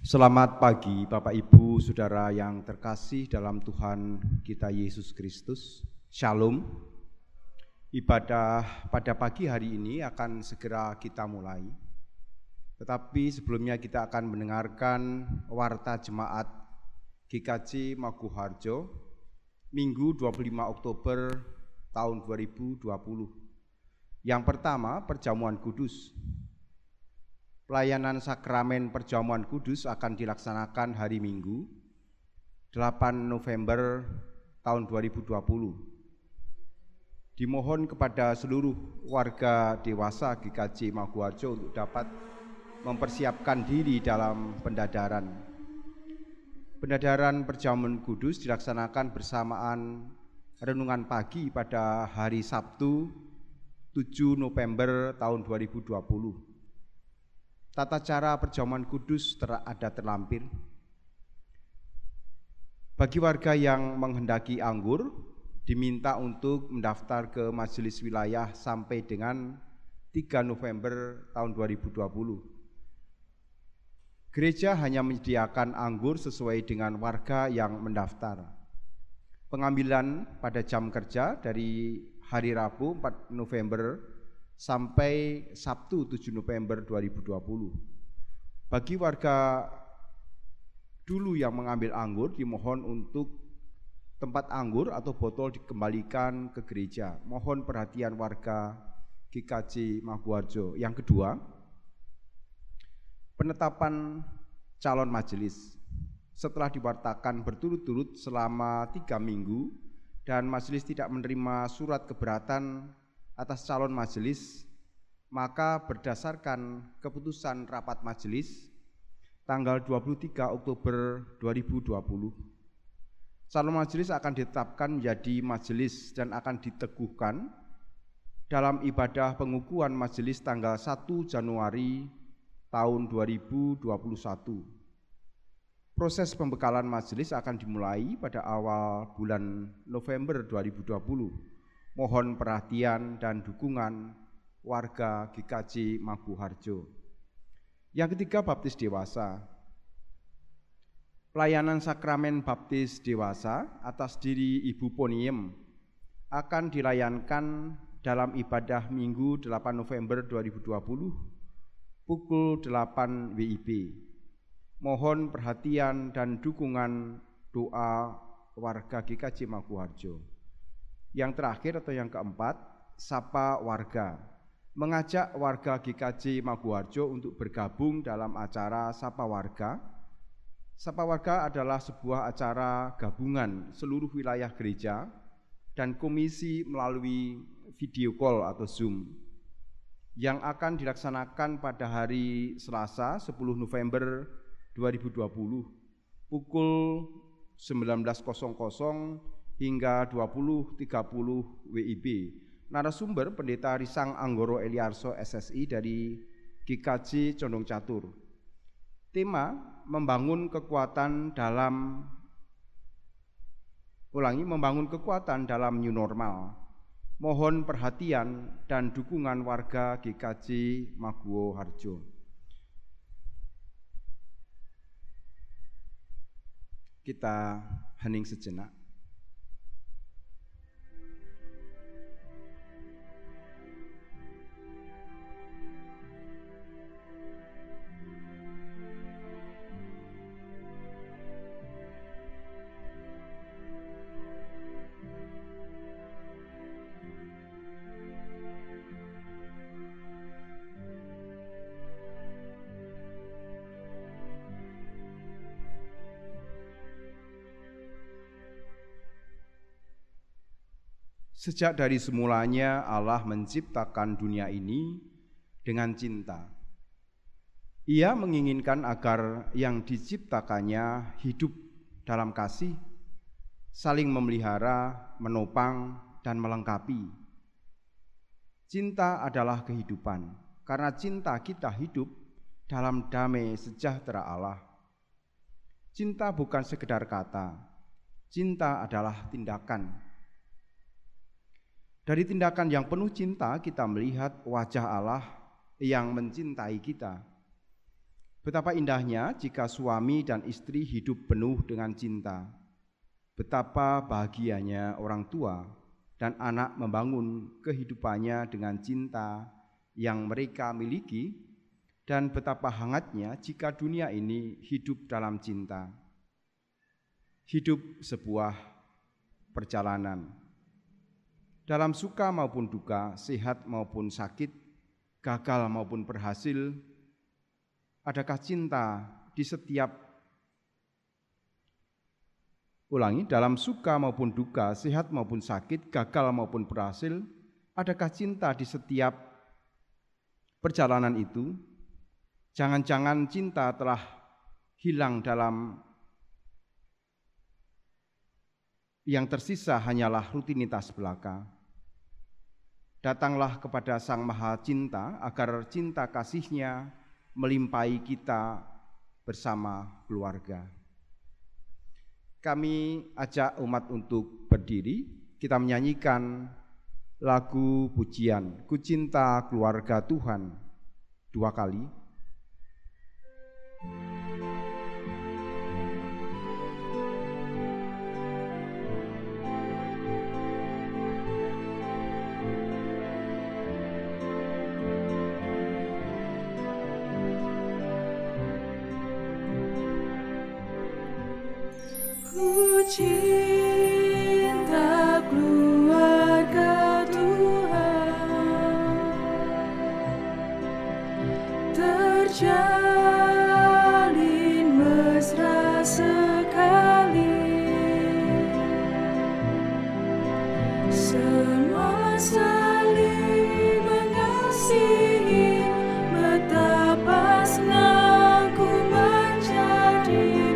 Selamat pagi Bapak Ibu Saudara yang terkasih dalam Tuhan kita Yesus Kristus. Shalom. Ibadah pada pagi hari ini akan segera kita mulai. Tetapi sebelumnya kita akan mendengarkan warta jemaat GKJ Maguharjo Minggu 25 Oktober tahun 2020. Yang pertama, perjamuan kudus. Pelayanan sakramen perjamuan kudus akan dilaksanakan hari Minggu 8 November tahun 2020. Dimohon kepada seluruh warga dewasa GKJ Maguharjo untuk dapat mempersiapkan diri dalam pendadaran. Pendadaran perjamuan kudus dilaksanakan bersamaan renungan pagi pada hari Sabtu 7 November tahun 2020. Tata cara perjamuan kudus ada terlampir. Bagi warga yang menghendaki anggur, diminta untuk mendaftar ke majelis wilayah sampai dengan 3 November tahun 2020. Gereja hanya menyediakan anggur sesuai dengan warga yang mendaftar. Pengambilan pada jam kerja dari hari Rabu 4 November sampai Sabtu 7 November 2020. Bagi warga dulu yang mengambil anggur, dimohon untuk tempat anggur atau botol dikembalikan ke gereja. Mohon perhatian warga GKJ Maguharjo. Yang kedua, penetapan calon majelis. Setelah diwartakan berturut-turut selama 3 minggu dan majelis tidak menerima surat keberatan atas calon majelis, maka berdasarkan keputusan rapat majelis tanggal 23 Oktober 2020, calon majelis akan ditetapkan menjadi majelis dan akan diteguhkan dalam ibadah pengukuhan majelis tanggal 1 Januari tahun 2021. Proses pembekalan majelis akan dimulai pada awal bulan November 2020. Mohon perhatian dan dukungan warga GKJ Maguharjo. Yang ketiga, baptis dewasa. Pelayanan sakramen baptis dewasa atas diri Ibu Poniem akan dilayankan dalam ibadah Minggu 8 November 2020 pukul 8 WIB. Mohon perhatian dan dukungan doa warga GKJ Maguharjo. Yang terakhir atau yang keempat, sapa warga. Mengajak warga GKJ Maguharjo untuk bergabung dalam acara Sapa Warga. Sapa Warga adalah sebuah acara gabungan seluruh wilayah gereja dan komisi melalui video call atau Zoom yang akan dilaksanakan pada hari Selasa 10 November 2020 pukul 19.00 hingga 20.30 WIB. Narasumber Pendeta Risang Anggoro Eliarso SSI dari GKJ Condong Catur. Tema membangun kekuatan dalam dalam new normal. Mohon perhatian dan dukungan warga GKJ Maguharjo. Kita hening sejenak. Sejak dari semulanya Allah menciptakan dunia ini dengan cinta. Ia menginginkan agar yang diciptakannya hidup dalam kasih, saling memelihara, menopang, dan melengkapi. Cinta adalah kehidupan, karena cinta kita hidup dalam damai sejahtera Allah. Cinta bukan sekedar kata, cinta adalah tindakan. Dari tindakan yang penuh cinta kita melihat wajah Allah yang mencintai kita. Betapa indahnya jika suami dan istri hidup penuh dengan cinta. Betapa bahagianya orang tua dan anak membangun kehidupannya dengan cinta yang mereka miliki, dan betapa hangatnya jika dunia ini hidup dalam cinta. Hidup sebuah perjalanan. Dalam suka maupun duka, sehat maupun sakit, gagal maupun berhasil, adakah cinta di setiap dalam suka maupun duka, sehat maupun sakit, gagal maupun berhasil, adakah cinta di setiap perjalanan itu? Jangan-jangan cinta telah hilang dalam yang tersisa hanyalah rutinitas belaka. Datanglah kepada Sang Maha Cinta agar cinta kasih-Nya melimpahi kita bersama keluarga. Kami ajak umat untuk berdiri, kita menyanyikan lagu pujian, Ku Cinta Keluarga Tuhan, 2 kali. Ku cinta keluarga Tuhan, terjalin mesra sekali, semua saling mengasihi, betapa senang ku menjadi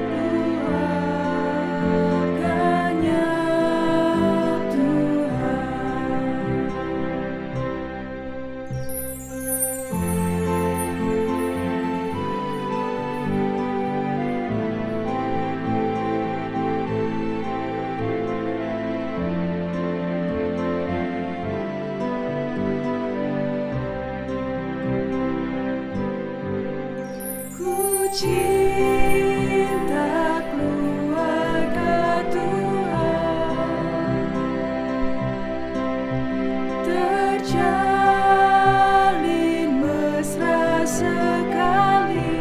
cinta keluarga Tuhan, terjalin mesra sekali,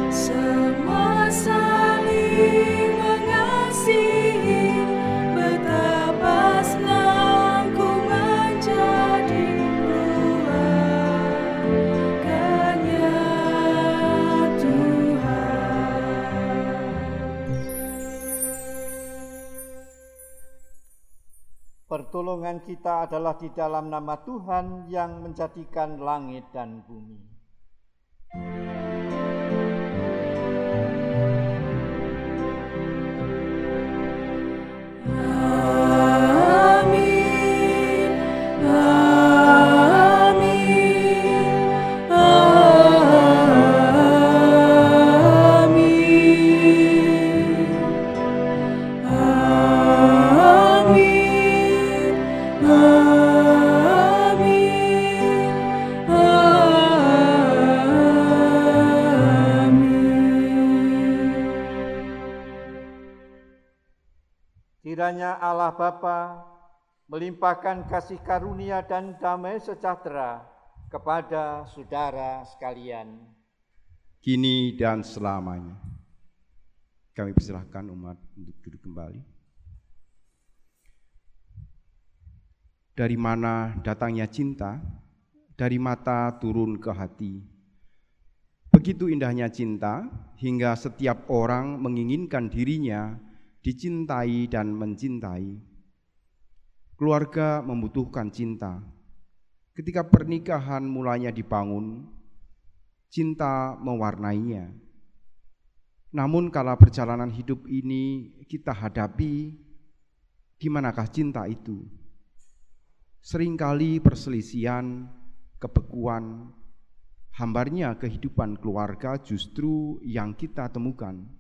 semua saling mengasihi, betapa senang ku menjadi Pertolongan kita adalah di dalam nama Tuhan yang menjadikan langit dan bumi. Kiranya Allah Bapa melimpahkan kasih karunia dan damai sejahtera kepada saudara sekalian, kini dan selamanya. Kami persilahkan umat untuk duduk kembali. Dari mana datangnya cinta? Dari mata turun ke hati. Begitu indahnya cinta hingga setiap orang menginginkan dirinya dicintai dan mencintai. Keluarga membutuhkan cinta. Ketika pernikahan mulanya dibangun, cinta mewarnainya. Namun kala perjalanan hidup ini kita hadapi, di manakah cinta itu? Seringkali perselisihan, kebekuan, hambarnya kehidupan keluarga justru yang kita temukan.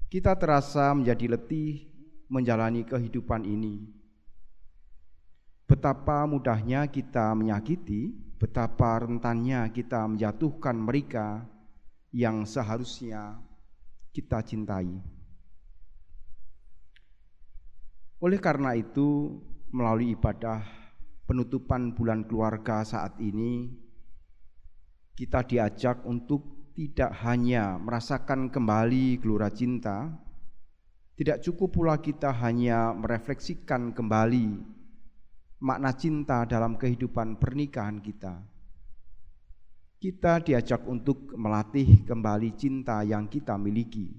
Kita terasa menjadi letih menjalani kehidupan ini. Betapa mudahnya kita menyakiti, betapa rentannya kita menjatuhkan mereka yang seharusnya kita cintai. Oleh karena itu, melalui ibadah penutupan bulan keluarga saat ini, kita diajak untuk tidak hanya merasakan kembali gelora cinta, tidak cukup pula kita hanya merefleksikan kembali makna cinta dalam kehidupan pernikahan kita. Kita diajak untuk melatih kembali cinta yang kita miliki.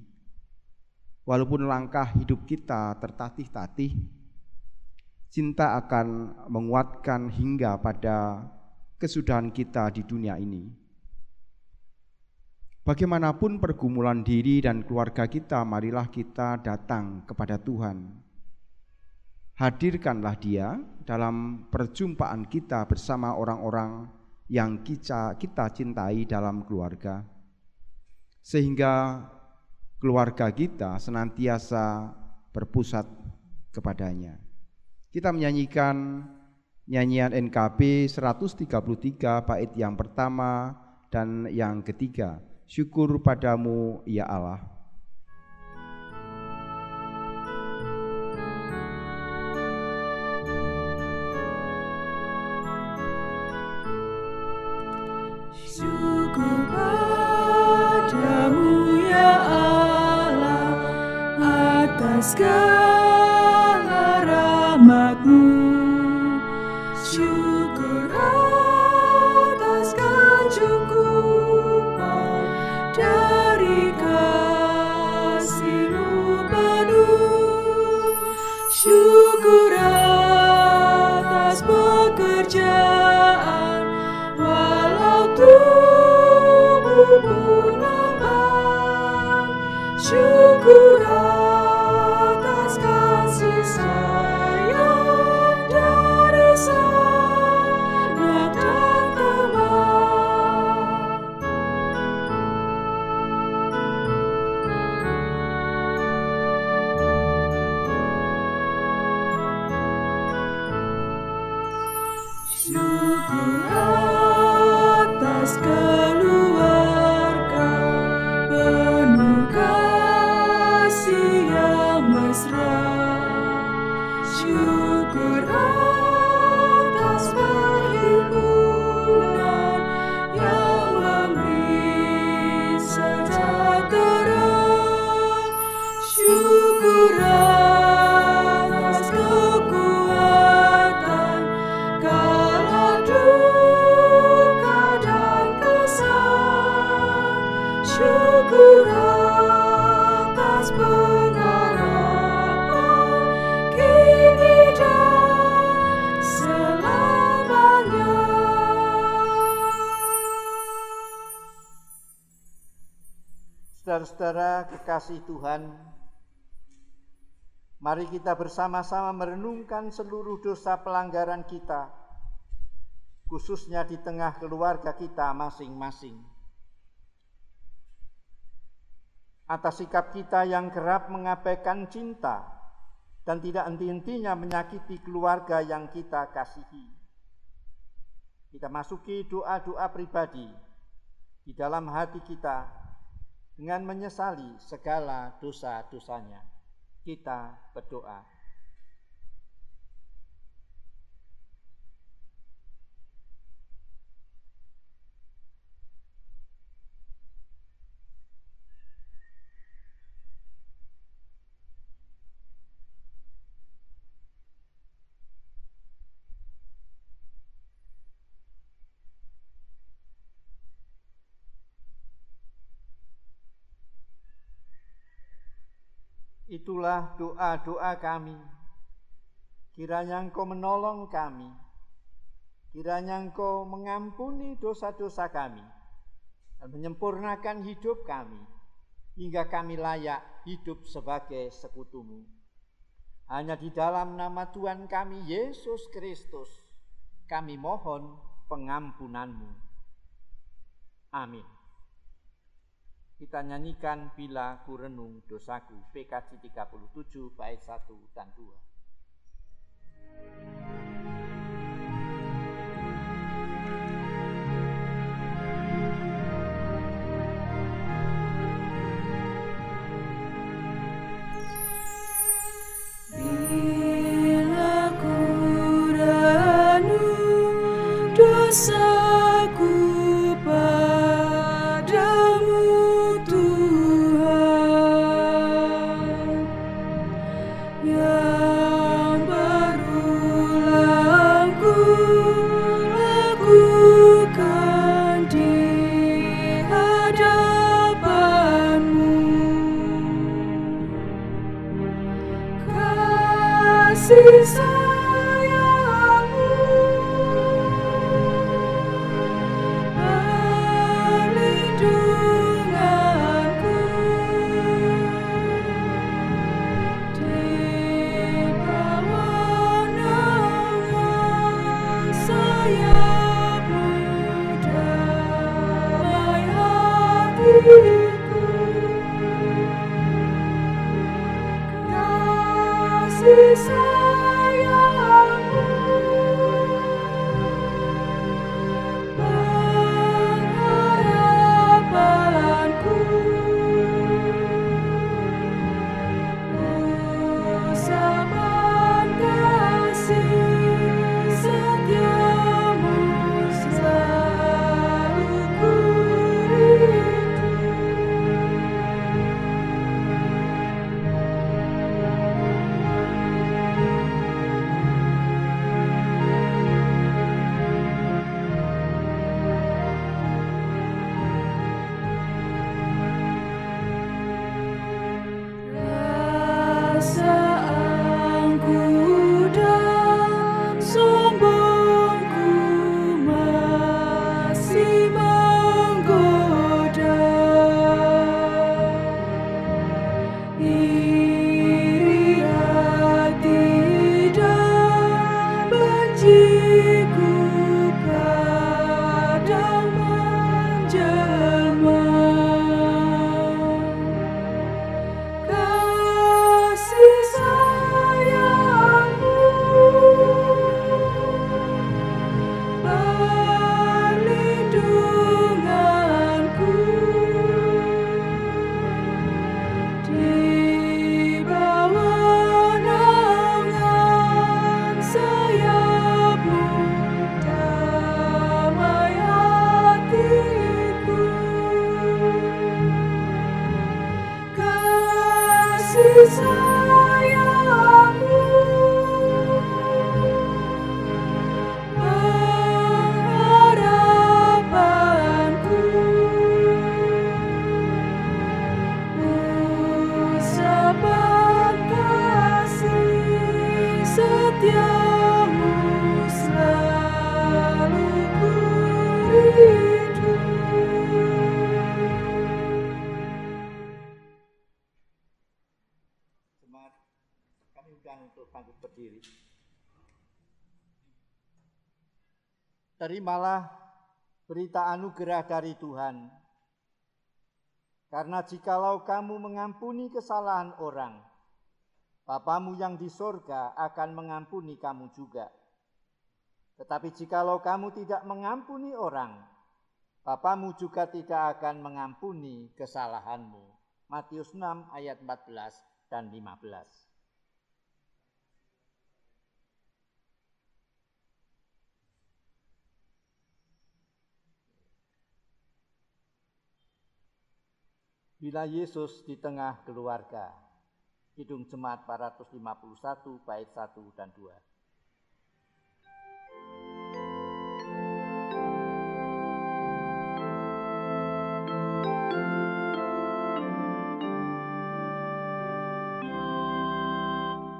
Walaupun langkah hidup kita tertatih-tatih, cinta akan menguatkan hingga pada kesudahan kita di dunia ini. Bagaimanapun pergumulan diri dan keluarga kita, marilah kita datang kepada Tuhan. Hadirkanlah Dia dalam perjumpaan kita bersama orang-orang yang kita cintai dalam keluarga, sehingga keluarga kita senantiasa berpusat kepadanya. Kita menyanyikan nyanyian NKB 133 bait yang pertama dan yang ketiga. Syukur padamu ya Allah. Syukur padamu ya Allah atas segala rahmat-Mu. Syukur atas kecukupan dari kasih-Mu penuh. Syukur atas pekerjaan walau tubuhmu lambat. Syukur atas kasih sayang dari sanak dan teman. Syukur atas keluarga penuh kasih yang mesra. Syukur atas perhimpunan yang memberi sejahtera. Syukur atas kekuatan kala duka dan kesal. Syukur atas pengharapan kini dan selamanya. Saudara-saudara kekasih Tuhan, mari kita bersama-sama merenungkan seluruh dosa pelanggaran kita, khususnya di tengah keluarga kita masing-masing. Atas sikap kita yang kerap mengabaikan cinta dan tidak henti-hentinya menyakiti keluarga yang kita kasihi. Kita masuki doa-doa pribadi di dalam hati kita dengan menyesali segala dosa-dosanya. Kita berdoa. Itulah doa-doa kami. Kiranya Engkau menolong kami. Kiranya Engkau mengampuni dosa-dosa kami dan menyempurnakan hidup kami hingga kami layak hidup sebagai sekutu-Mu. Hanya di dalam nama Tuhan kami Yesus Kristus kami mohon pengampunan-Mu. Amin. Kita nyanyikan Bila Ku Renung Dosaku, PKJ 37 bait 1 dan 2. sayangmu perlindunganku di bawah naungan sayapmu damai hatiku. Kasih sayangmu pengharapanku, usapan kasih setiamu selalu ku rindu. Rasa angkuh dan sombongku masih menggoda. Iri hati dan benciku kadang menjelma. Kasih sayangmu perlindunganku di bawah naungan sayapmu damai hatiku. Kasih sayangmu pengharapanku, usapan kasih setiamu selalu ku rindu. Jemaat, kami undang untuk bangkit berdiri. Terimalah berita anugerah dari Tuhan. Karena jikalau kamu mengampuni kesalahan orang, Bapamu yang di sorga akan mengampuni kamu juga. Tetapi jikalau kamu tidak mengampuni orang, Bapamu juga tidak akan mengampuni kesalahanmu. Matius 6 ayat 14 dan 15. Bila Yesus di tengah keluarga. Kidung Jemaat 451 bait 1 dan 2.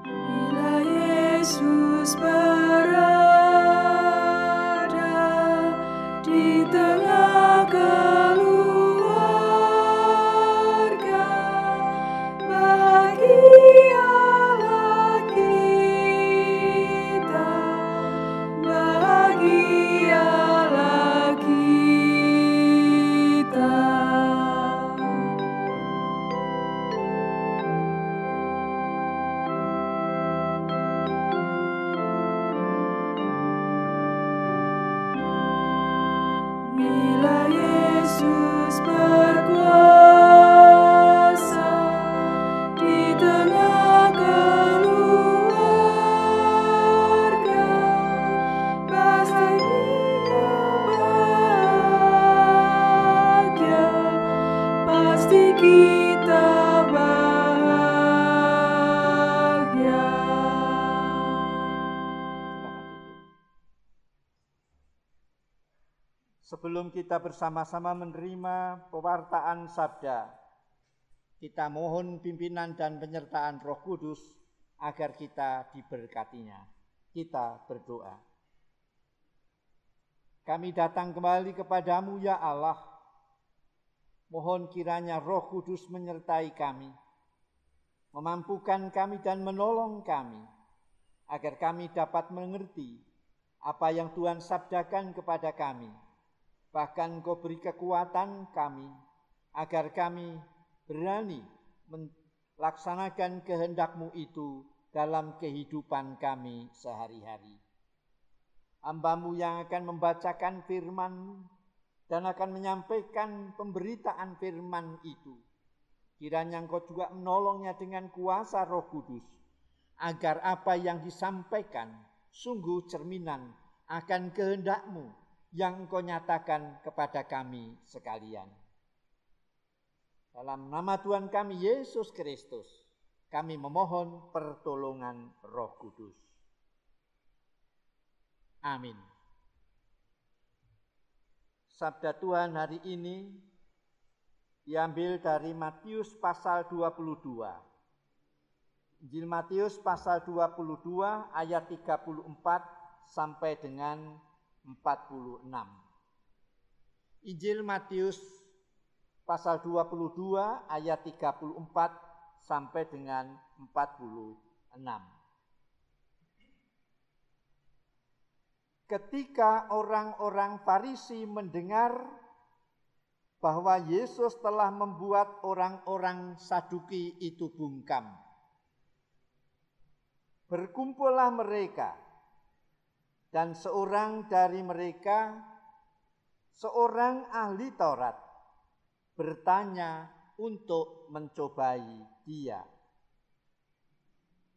Bila Yesus berada di tengah keluarga, bahagialah kita, bahagialah kita. Bila Yesus berkuasa di tengah keluarga, pasti bahagia, pasti kita bahagia. Sebelum kita bersama-sama menerima pewartaan sabda, kita mohon pimpinan dan penyertaan Roh Kudus agar kita diberkatinya. Kita berdoa. Kami datang kembali kepadamu ya Allah. Mohon kiranya Roh Kudus menyertai kami, memampukan kami dan menolong kami, agar kami dapat mengerti apa yang Tuhan sabdakan kepada kami. Bahkan Kau beri kekuatan kami, agar kami berani melaksanakan kehendak-Mu itu dalam kehidupan kami sehari-hari. Hamba-Mu yang akan membacakan firman-Mu dan akan menyampaikan pemberitaan firman itu, kiranya Engkau juga menolongnya dengan kuasa Roh Kudus, agar apa yang disampaikan sungguh cerminan akan kehendak-Mu yang Engkau nyatakan kepada kami sekalian. Dalam nama Tuhan kami Yesus Kristus, kami memohon pertolongan Roh Kudus. Amin. Sabda Tuhan hari ini diambil dari Matius pasal 22. Injil Matius pasal 22 ayat 34 sampai dengan 46. Injil Matius pasal 22 ayat 34 sampai dengan 46. Ketika orang-orang Farisi mendengar bahwa Yesus telah membuat orang-orang Saduki itu bungkam, berkumpullah mereka, dan seorang dari mereka, seorang ahli Taurat, bertanya untuk mencobai Dia.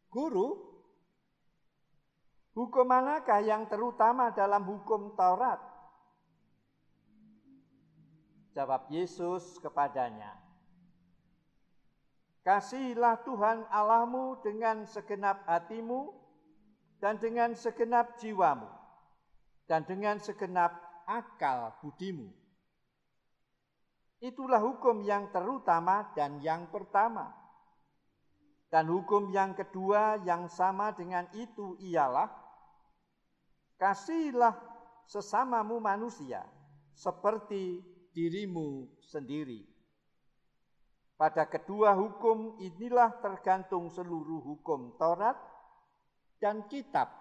Guru, hukum manakah yang terutama dalam hukum Taurat? Jawab Yesus kepadanya, kasihilah Tuhan Allahmu dengan segenap hatimu, dan dengan segenap jiwamu, dan dengan segenap akal budimu. Itulah hukum yang terutama dan yang pertama. Dan hukum yang kedua yang sama dengan itu ialah, kasihilah sesamamu manusia seperti dirimu sendiri. Pada kedua hukum inilah tergantung seluruh hukum Taurat dan kitab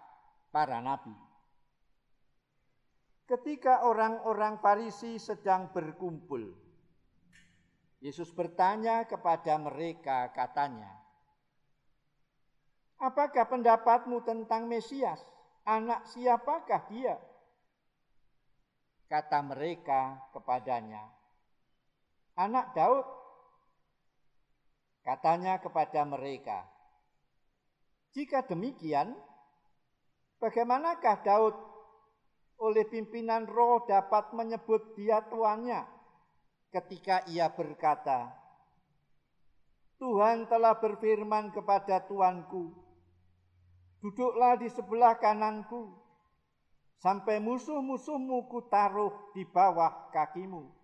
para nabi. Ketika orang-orang Farisi sedang berkumpul, Yesus bertanya kepada mereka, katanya, apakah pendapatmu tentang Mesias? Anak siapakah dia? Kata mereka kepadanya, anak Daud. Katanya kepada mereka, jika demikian, bagaimanakah Daud oleh pimpinan Roh dapat menyebut dia tuannya ketika ia berkata, Tuhan telah berfirman kepada tuanku, duduklah di sebelah kananku, sampai musuh-musuhmu kutaruh di bawah kakimu.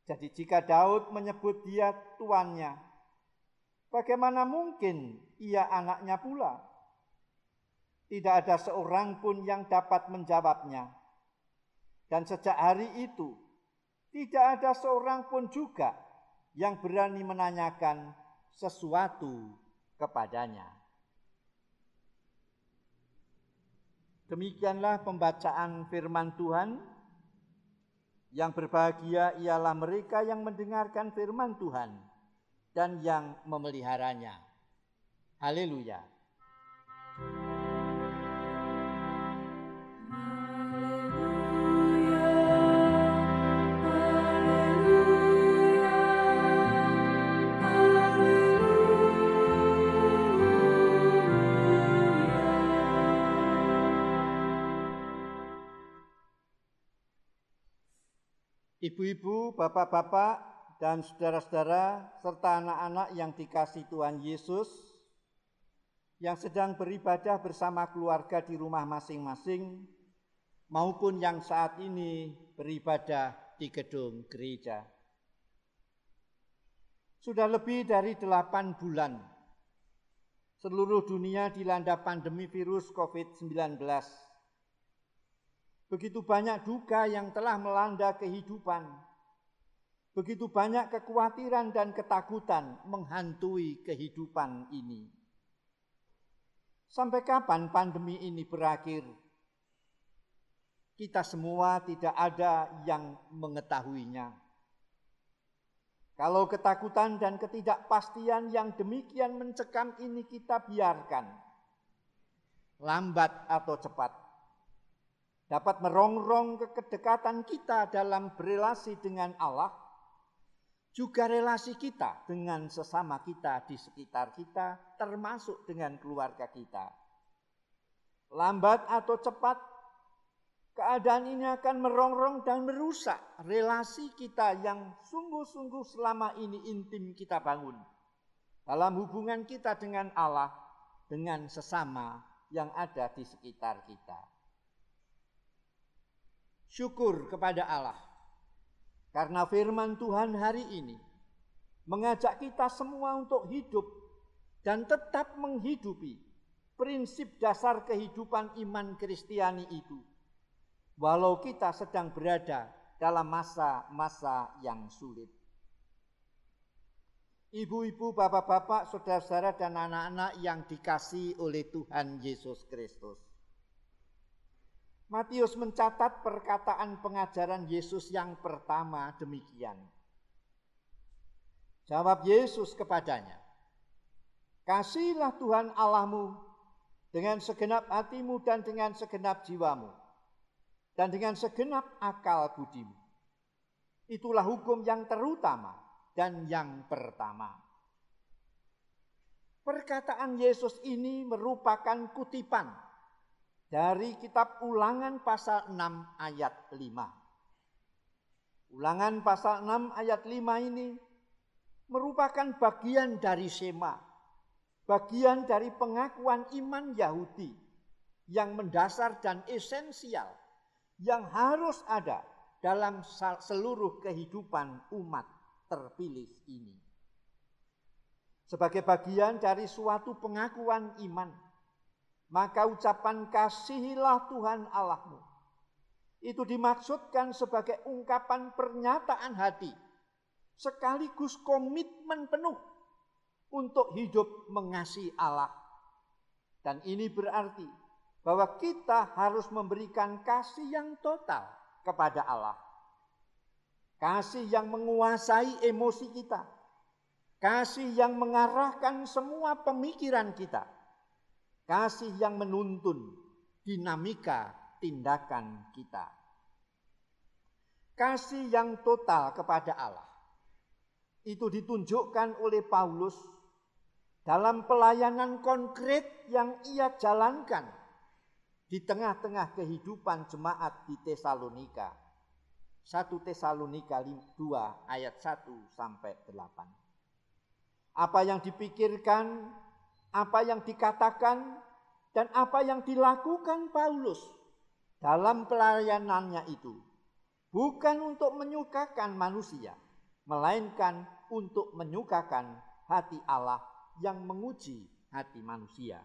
Jadi jika Daud menyebut dia tuannya, bagaimana mungkin ia anaknya pula? Tidak ada seorang pun yang dapat menjawabnya. Dan sejak hari itu, tidak ada seorang pun juga yang berani menanyakan sesuatu kepadanya. Demikianlah pembacaan firman Tuhan. Yang berbahagia ialah mereka yang mendengarkan firman Tuhan dan yang memeliharanya. Haleluya. Ibu-ibu, bapak-bapak, dan saudara-saudara, serta anak-anak yang dikasihi Tuhan Yesus, yang sedang beribadah bersama keluarga di rumah masing-masing, maupun yang saat ini beribadah di gedung gereja. Sudah lebih dari 8 bulan, Seluruh dunia dilanda pandemi virus COVID-19. Begitu banyak duka yang telah melanda kehidupan. Begitu banyak kekhawatiran dan ketakutan menghantui kehidupan ini. Sampai kapan pandemi ini berakhir? Kita semua tidak ada yang mengetahuinya. Kalau ketakutan dan ketidakpastian yang demikian mencekam ini kita biarkan, lambat atau cepat, dapat merongrong kedekatan kita dalam berelasi dengan Allah, juga relasi kita dengan sesama kita di sekitar kita, termasuk dengan keluarga kita. Lambat atau cepat, keadaan ini akan merongrong dan merusak relasi kita yang sungguh-sungguh selama ini intim kita bangun. Dalam hubungan kita dengan Allah, dengan sesama yang ada di sekitar kita. Syukur kepada Allah, karena firman Tuhan hari ini mengajak kita semua untuk hidup dan tetap menghidupi prinsip dasar kehidupan iman Kristiani itu. Walau kita sedang berada dalam masa-masa yang sulit. Ibu-ibu, bapak-bapak, saudara-saudara dan anak-anak yang dikasihi oleh Tuhan Yesus Kristus. Matius mencatat perkataan pengajaran Yesus yang pertama demikian. Jawab Yesus kepadanya, "Kasihilah Tuhan Allahmu dengan segenap hatimu dan dengan segenap jiwamu, dan dengan segenap akal budimu. Itulah hukum yang terutama dan yang pertama." Perkataan Yesus ini merupakan kutipan dari kitab Ulangan pasal 6 ayat 5. Ulangan pasal 6 ayat 5 ini merupakan bagian dari Shema, bagian dari pengakuan iman Yahudi yang mendasar dan esensial yang harus ada dalam seluruh kehidupan umat terpilih ini. Sebagai bagian dari suatu pengakuan iman, maka ucapan "kasihilah Tuhan Allahmu" itu dimaksudkan sebagai ungkapan pernyataan hati, sekaligus komitmen penuh untuk hidup mengasihi Allah. Dan ini berarti bahwa kita harus memberikan kasih yang total kepada Allah. Kasih yang menguasai emosi kita. Kasih yang mengarahkan semua pemikiran kita. Kasih yang menuntun dinamika tindakan kita. Kasih yang total kepada Allah itu ditunjukkan oleh Paulus dalam pelayanan konkret yang ia jalankan di tengah-tengah kehidupan jemaat di Tesalonika. 1 Tesalonika 2 ayat 1 sampai 8. Apa yang dipikirkan, apa yang dikatakan, dan apa yang dilakukan Paulus dalam pelayanannya itu bukan untuk menyukakan manusia, melainkan untuk menyukakan hati Allah yang menguji hati manusia.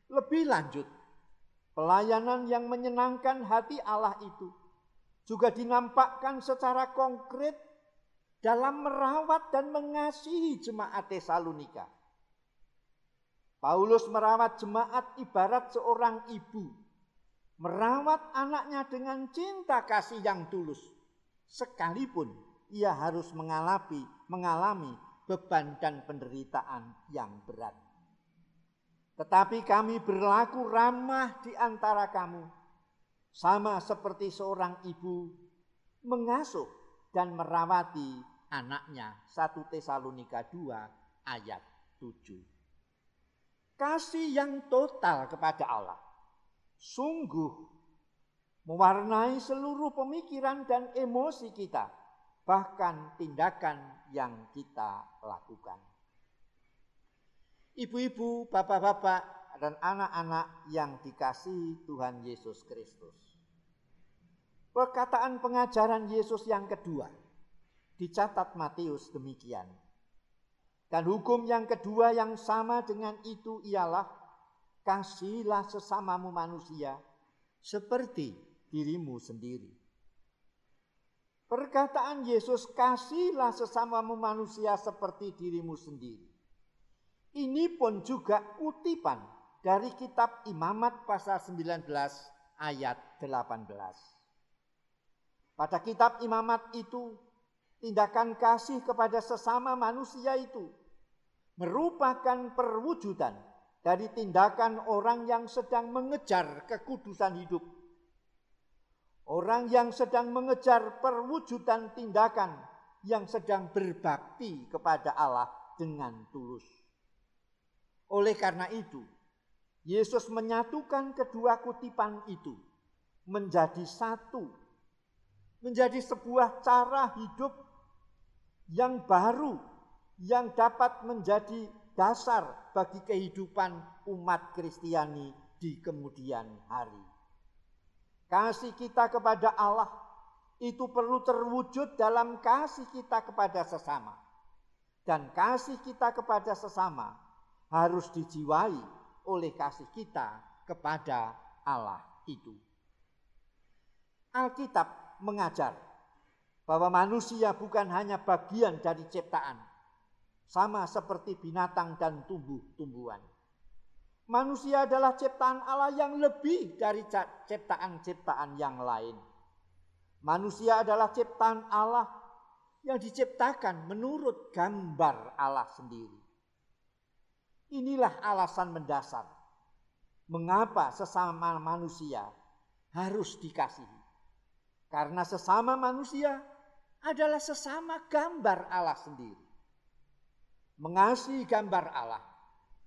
Lebih lanjut, pelayanan yang menyenangkan hati Allah itu juga dinampakkan secara konkret dalam merawat dan mengasihi jemaat Tesalonika. Paulus merawat jemaat ibarat seorang ibu merawat anaknya dengan cinta kasih yang tulus, sekalipun ia harus mengalami beban dan penderitaan yang berat. Tetapi kami berlaku ramah di antara kamu, sama seperti seorang ibu mengasuh dan merawati anaknya. 1 Tesalonika 2 ayat 7. Kasih yang total kepada Allah sungguh mewarnai seluruh pemikiran dan emosi kita, bahkan tindakan yang kita lakukan. Ibu-ibu, bapak-bapak, dan anak-anak yang dikasihi Tuhan Yesus Kristus. Perkataan pengajaran Yesus yang kedua dicatat Matius demikian. Dan hukum yang kedua yang sama dengan itu ialah kasihilah sesamamu manusia seperti dirimu sendiri. Perkataan Yesus, kasihilah sesamamu manusia seperti dirimu sendiri. Ini pun juga kutipan dari kitab Imamat pasal 19 ayat 18. Pada kitab Imamat itu, tindakan kasih kepada sesama manusia itu merupakan perwujudan dari tindakan orang yang sedang mengejar kekudusan hidup. Orang yang sedang mengejar perwujudan tindakan yang sedang berbakti kepada Allah dengan tulus. Oleh karena itu, Yesus menyatukan kedua kutipan itu menjadi satu, menjadi sebuah cara hidup yang baru, yang dapat menjadi dasar bagi kehidupan umat Kristiani di kemudian hari. Kasih kita kepada Allah itu perlu terwujud dalam kasih kita kepada sesama. Dan kasih kita kepada sesama harus dijiwai oleh kasih kita kepada Allah itu. Alkitab mengajar bahwa manusia bukan hanya bagian dari ciptaan, sama seperti binatang dan tumbuh-tumbuhan. Manusia adalah ciptaan Allah yang lebih dari ciptaan-ciptaan yang lain. Manusia adalah ciptaan Allah yang diciptakan menurut gambar Allah sendiri. Inilah alasan mendasar mengapa sesama manusia harus dikasihi. Karena sesama manusia adalah sesama gambar Allah sendiri. Mengasihi gambar Allah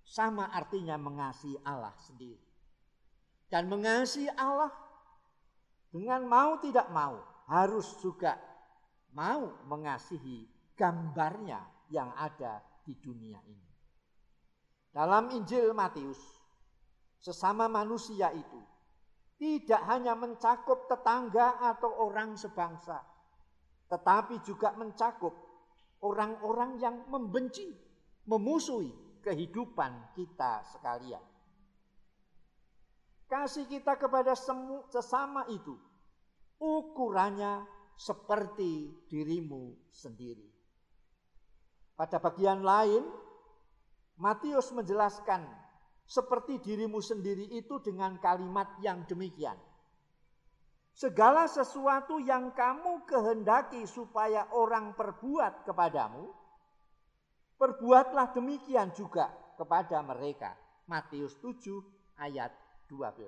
sama artinya mengasihi Allah sendiri. Dan mengasihi Allah dengan mau tidak mau harus juga mau mengasihi gambarnya yang ada di dunia ini. Dalam Injil Matius, sesama manusia itu tidak hanya mencakup tetangga atau orang sebangsa, tetapi juga mencakup orang-orang yang membenci, memusuhi kehidupan kita sekalian. Kasih kita kepada sesama itu ukurannya seperti dirimu sendiri. Pada bagian lain, Matius menjelaskan seperti dirimu sendiri itu dengan kalimat yang demikian. Segala sesuatu yang kamu kehendaki supaya orang perbuat kepadamu, perbuatlah demikian juga kepada mereka. Matius 7 ayat 12.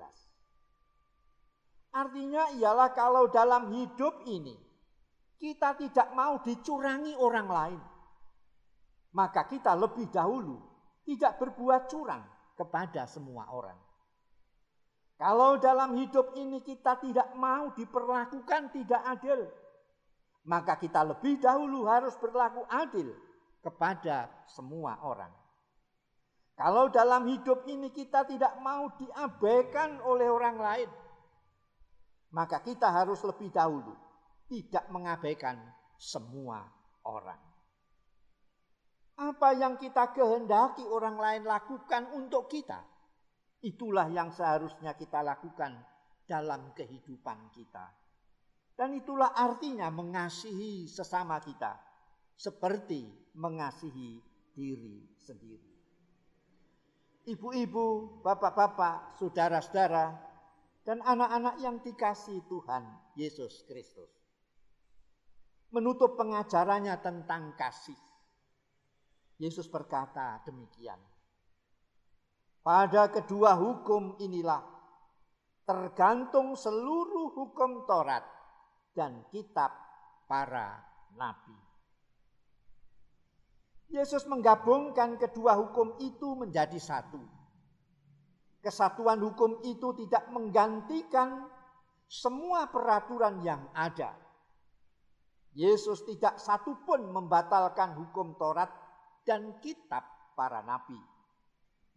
Artinya ialah kalau dalam hidup ini kita tidak mau dicurangi orang lain, maka kita lebih dahulu tidak berbuat curang kepada semua orang. Kalau dalam hidup ini kita tidak mau diperlakukan tidak adil, maka kita lebih dahulu harus berlaku adil kepada semua orang. Kalau dalam hidup ini kita tidak mau diabaikan oleh orang lain, maka kita harus lebih dahulu tidak mengabaikan semua orang. Apa yang kita kehendaki orang lain lakukan untuk kita, itulah yang seharusnya kita lakukan dalam kehidupan kita. Dan itulah artinya mengasihi sesama kita seperti mengasihi diri sendiri. Ibu-ibu, bapak-bapak, saudara-saudara, dan anak-anak yang dikasihi Tuhan Yesus Kristus. Menutup pengajarannya tentang kasih, Yesus berkata demikian. Pada kedua hukum inilah tergantung seluruh hukum Taurat dan kitab para nabi. Yesus menggabungkan kedua hukum itu menjadi satu. Kesatuan hukum itu tidak menggantikan semua peraturan yang ada. Yesus tidak satupun membatalkan hukum Taurat dan kitab para nabi.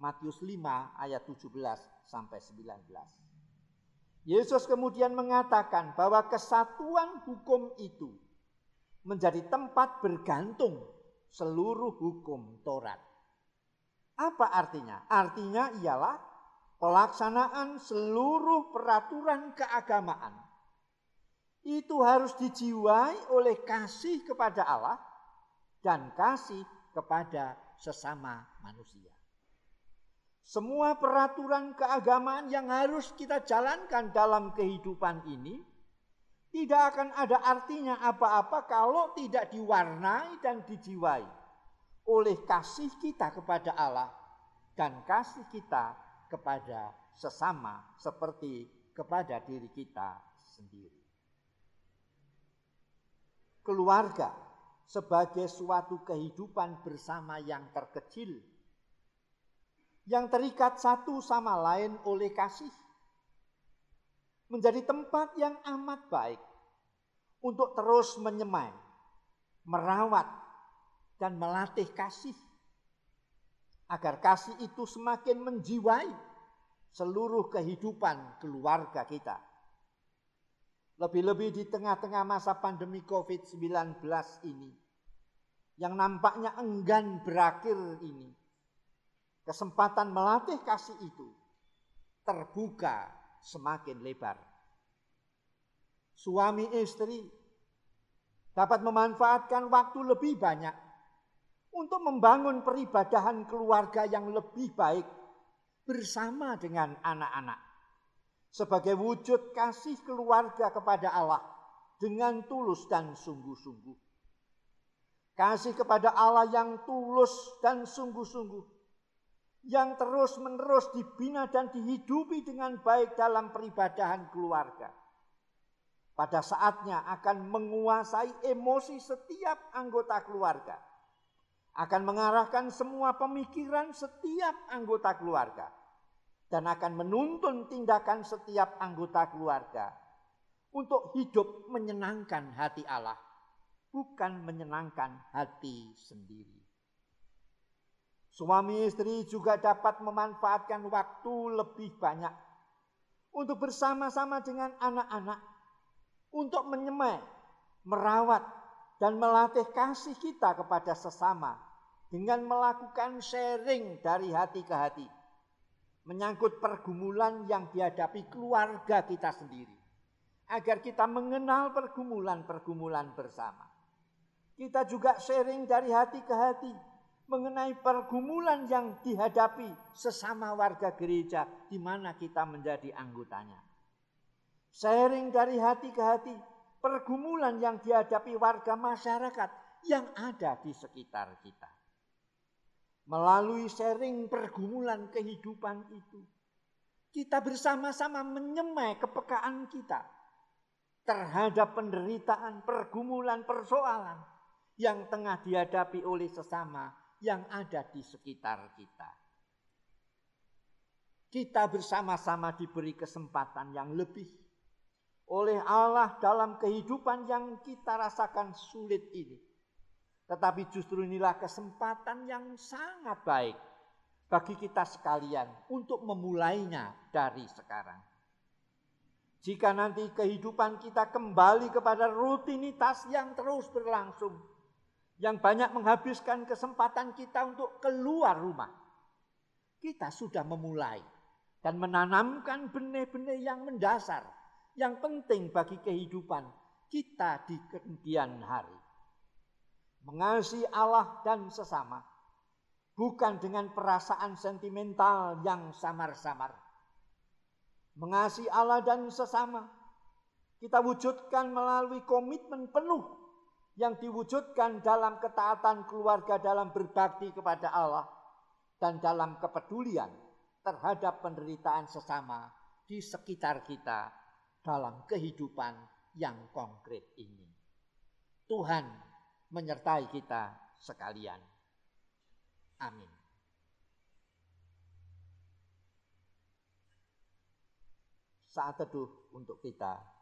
Matius 5 ayat 17 sampai 19. Yesus kemudian mengatakan bahwa kesatuan hukum itu menjadi tempat bergantung seluruh hukum Taurat. Apa artinya? Artinya ialah pelaksanaan seluruh peraturan keagamaan itu harus dijiwai oleh kasih kepada Allah dan kasih kepada sesama manusia. Semua peraturan keagamaan yang harus kita jalankan dalam kehidupan ini tidak akan ada artinya apa-apa kalau tidak diwarnai dan dijiwai oleh kasih kita kepada Allah dan kasih kita kepada sesama seperti kepada diri kita sendiri. Keluarga sebagai suatu kehidupan bersama yang terkecil, yang terikat satu sama lain oleh kasih, menjadi tempat yang amat baik untuk terus menyemai, merawat, dan melatih kasih, agar kasih itu semakin menjiwai seluruh kehidupan keluarga kita. Lebih-lebih di tengah-tengah masa pandemi COVID-19 ini, yang nampaknya enggan berakhir ini, kesempatan melatih kasih itu terbuka semakin lebar. Suami istri dapat memanfaatkan waktu lebih banyak untuk membangun peribadahan keluarga yang lebih baik bersama dengan anak-anak, sebagai wujud kasih keluarga kepada Allah dengan tulus dan sungguh-sungguh. Kasih kepada Allah yang tulus dan sungguh-sungguh, yang terus-menerus dibina dan dihidupi dengan baik dalam peribadahan keluarga, pada saatnya akan menguasai emosi setiap anggota keluarga, akan mengarahkan semua pemikiran setiap anggota keluarga, dan akan menuntun tindakan setiap anggota keluarga untuk hidup menyenangkan hati Allah, bukan menyenangkan hati sendiri. Suami istri juga dapat memanfaatkan waktu lebih banyak untuk bersama-sama dengan anak-anak, untuk menyemai, merawat, dan melatih kasih kita kepada sesama dengan melakukan sharing dari hati ke hati, menyangkut pergumulan yang dihadapi keluarga kita sendiri, agar kita mengenal pergumulan-pergumulan bersama. Kita juga sharing dari hati ke hati mengenai pergumulan yang dihadapi sesama warga gereja di mana kita menjadi anggotanya. Sharing dari hati ke hati pergumulan yang dihadapi warga masyarakat yang ada di sekitar kita. Melalui sharing pergumulan kehidupan itu, kita bersama-sama menyemai kepekaan kita terhadap penderitaan, pergumulan, persoalan yang tengah dihadapi oleh sesama yang ada di sekitar kita. Kita bersama-sama diberi kesempatan yang lebih oleh Allah dalam kehidupan yang kita rasakan sulit ini. Tetapi justru inilah kesempatan yang sangat baik bagi kita sekalian untuk memulainya dari sekarang. Jika nanti kehidupan kita kembali kepada rutinitas yang terus berlangsung, yang banyak menghabiskan kesempatan kita untuk keluar rumah, kita sudah memulai dan menanamkan benih-benih yang mendasar, yang penting bagi kehidupan kita di kemudian hari. Mengasihi Allah dan sesama, bukan dengan perasaan sentimental yang samar-samar. Mengasihi Allah dan sesama, kita wujudkan melalui komitmen penuh yang diwujudkan dalam ketaatan keluarga dalam berbakti kepada Allah dan dalam kepedulian terhadap penderitaan sesama di sekitar kita dalam kehidupan yang konkret ini. Tuhan menyertai kita sekalian. Amin. Saat teduh untuk kita.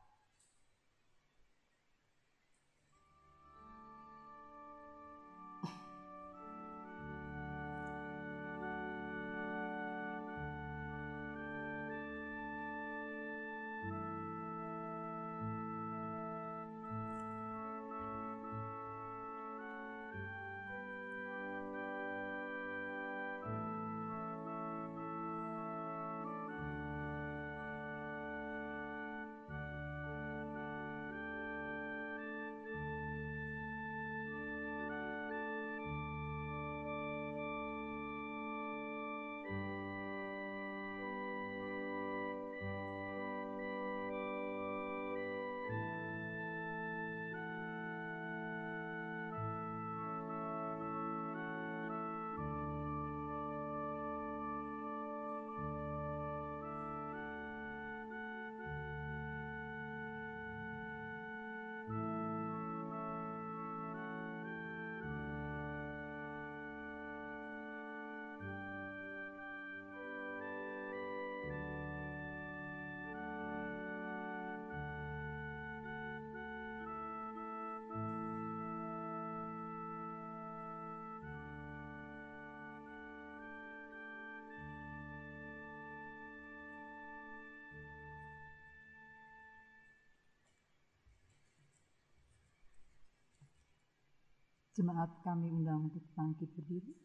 Jemaat kami undang untuk bangkit berdiri.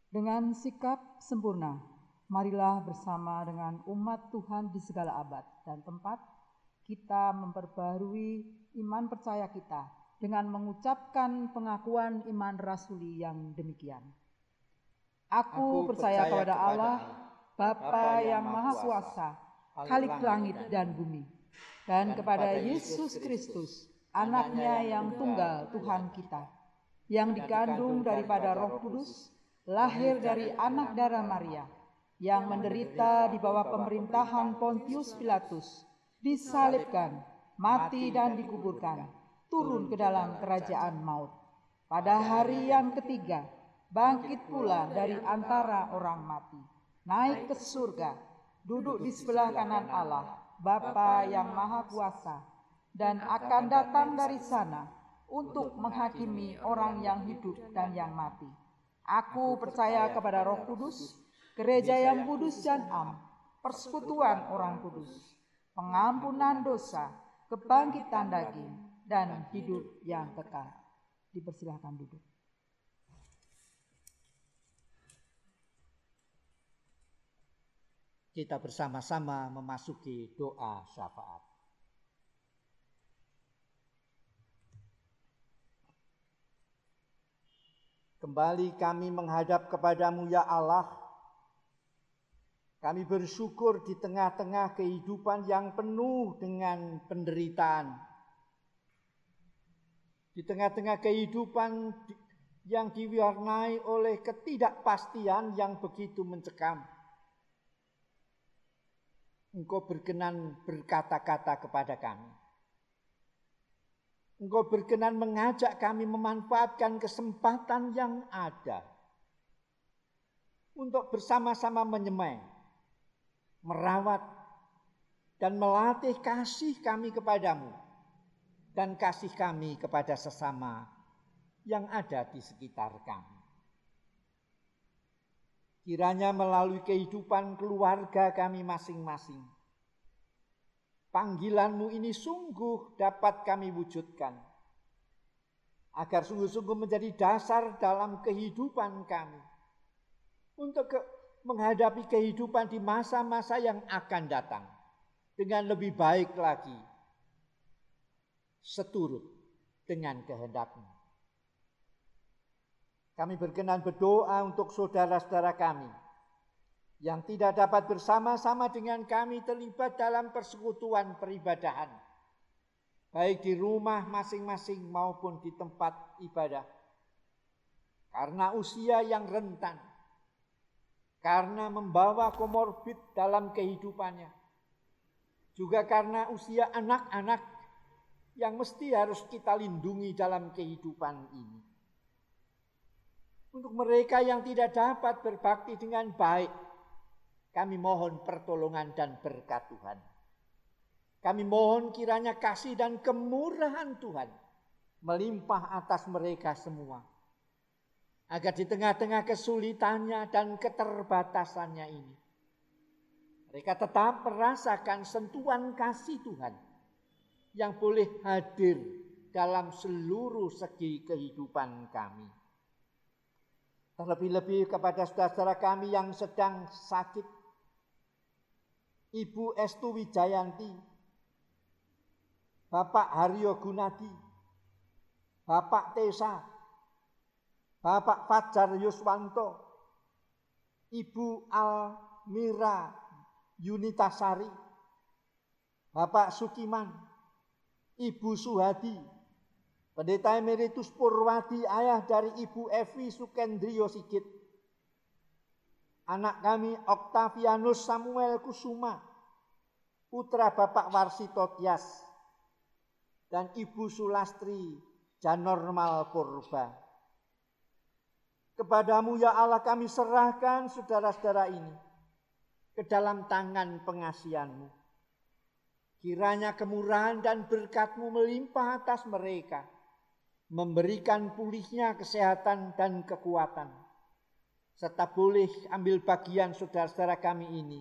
Dengan sikap sempurna, marilah bersama dengan umat Tuhan di segala abad dan tempat, kita memperbarui iman percaya kita dengan mengucapkan pengakuan iman rasuli yang demikian. Aku percaya kepada Allah, Bapa yang Maha Kuasa, Khalik langit dan bumi, dan kepada Yesus Kristus, Anaknya yang tunggal Tuhan kita, yang dikandung daripada Roh Kudus, lahir dari anak darah Maria, yang menderita di bawah pemerintahan Pontius Pilatus, disalibkan, mati dan dikuburkan, turun ke dalam kerajaan maut. Pada hari yang ketiga, bangkit pula dari antara orang mati, naik ke surga, duduk di sebelah kanan Allah, Bapa yang Maha Kuasa, dan akan datang dari sana untuk menghakimi orang yang hidup dan yang mati. Aku percaya kepada Roh Kudus, gereja yang kudus dan am, persekutuan orang kudus, pengampunan dosa, kebangkitan daging, dan hidup yang kekal. Dipersilahkan duduk. Kita bersama-sama memasuki doa syafaat. Kembali kami menghadap kepadamu ya Allah. Kami bersyukur di tengah-tengah kehidupan yang penuh dengan penderitaan. Di tengah-tengah kehidupan yang diwarnai oleh ketidakpastian yang begitu mencekam. Engkau berkenan berkata-kata kepada kami. Engkau berkenan mengajak kami memanfaatkan kesempatan yang ada untuk bersama-sama menyemai, merawat, dan melatih kasih kami kepadamu dan kasih kami kepada sesama yang ada di sekitar kami. Kiranya melalui kehidupan keluarga kami masing-masing, panggilan-Mu ini sungguh dapat kami wujudkan, agar sungguh-sungguh menjadi dasar dalam kehidupan kami, untuk menghadapi kehidupan di masa-masa yang akan datang, dengan lebih baik lagi, seturut dengan kehendak-Mu. Kami berkenan berdoa untuk saudara-saudara kami yang tidak dapat bersama-sama dengan kami terlibat dalam persekutuan peribadahan, baik di rumah masing-masing maupun di tempat ibadah, karena usia yang rentan, karena membawa komorbid dalam kehidupannya, juga karena usia anak-anak yang mesti harus kita lindungi dalam kehidupan ini. Untuk mereka yang tidak dapat berbakti dengan baik, kami mohon pertolongan dan berkat Tuhan. Kami mohon kiranya kasih dan kemurahan Tuhan melimpah atas mereka semua, agar di tengah-tengah kesulitannya dan keterbatasannya ini, mereka tetap merasakan sentuhan kasih Tuhan yang boleh hadir dalam seluruh segi kehidupan kami. Terlebih-lebih kepada saudara-saudara kami yang sedang sakit, Ibu Estu Wijayanti, Bapak Haryo Gunadi, Bapak Tesa, Bapak Fajar Yuswanto, Ibu Almira Yunitasari, Bapak Sukiman, Ibu Suhadi, Pendeta Emeritus Purwadi, ayah dari Ibu Evi Sukendrio Sigit, anak kami Oktavianus Samuel Kusuma, putra Bapak Warsito Tias, dan Ibu Sulastri Janormal Purba. Kepadamu ya Allah kami serahkan saudara-saudara ini ke dalam tangan pengasihan-Mu. Kiranya kemurahan dan berkat-Mu melimpah atas mereka, memberikan pulihnya kesehatan dan kekuatan, serta boleh ambil bagian saudara-saudara kami ini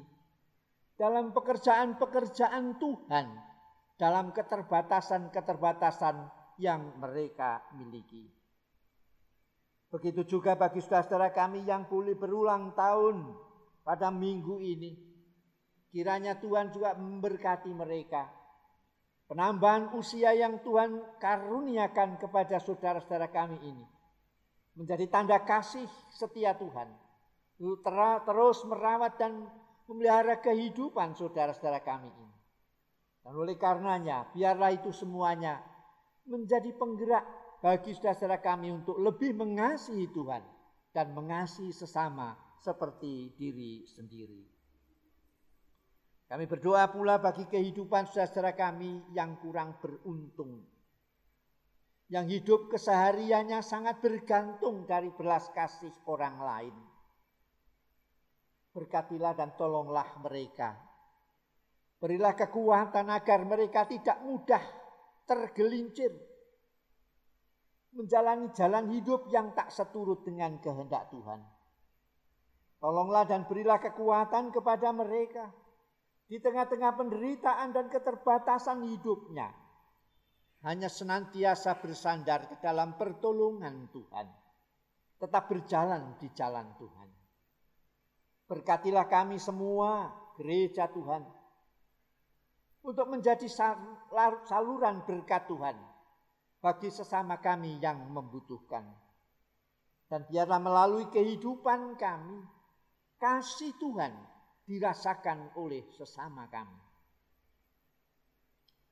dalam pekerjaan-pekerjaan Tuhan, dalam keterbatasan-keterbatasan yang mereka miliki. Begitu juga bagi saudara-saudara kami yang boleh berulang tahun pada minggu ini. Kiranya Tuhan juga memberkati mereka. Penambahan usia yang Tuhan karuniakan kepada saudara-saudara kami ini menjadi tanda kasih setia Tuhan. Terus merawat dan memelihara kehidupan saudara-saudara kami ini. Dan oleh karenanya, biarlah itu semuanya menjadi penggerak bagi saudara-saudara kami untuk lebih mengasihi Tuhan dan mengasihi sesama seperti diri sendiri. Kami berdoa pula bagi kehidupan saudara-saudara kami yang kurang beruntung, yang hidup kesehariannya sangat bergantung dari belas kasih orang lain. Berkatilah dan tolonglah mereka. Berilah kekuatan agar mereka tidak mudah tergelincir menjalani jalan hidup yang tak seturut dengan kehendak Tuhan. Tolonglah dan berilah kekuatan kepada mereka di tengah-tengah penderitaan dan keterbatasan hidupnya, hanya senantiasa bersandar ke dalam pertolongan Tuhan, tetap berjalan di jalan Tuhan. Berkatilah kami semua, gereja Tuhan, untuk menjadi saluran berkat Tuhan bagi sesama kami yang membutuhkan. Dan biarlah melalui kehidupan kami, kasih Tuhan dirasakan oleh sesama kami.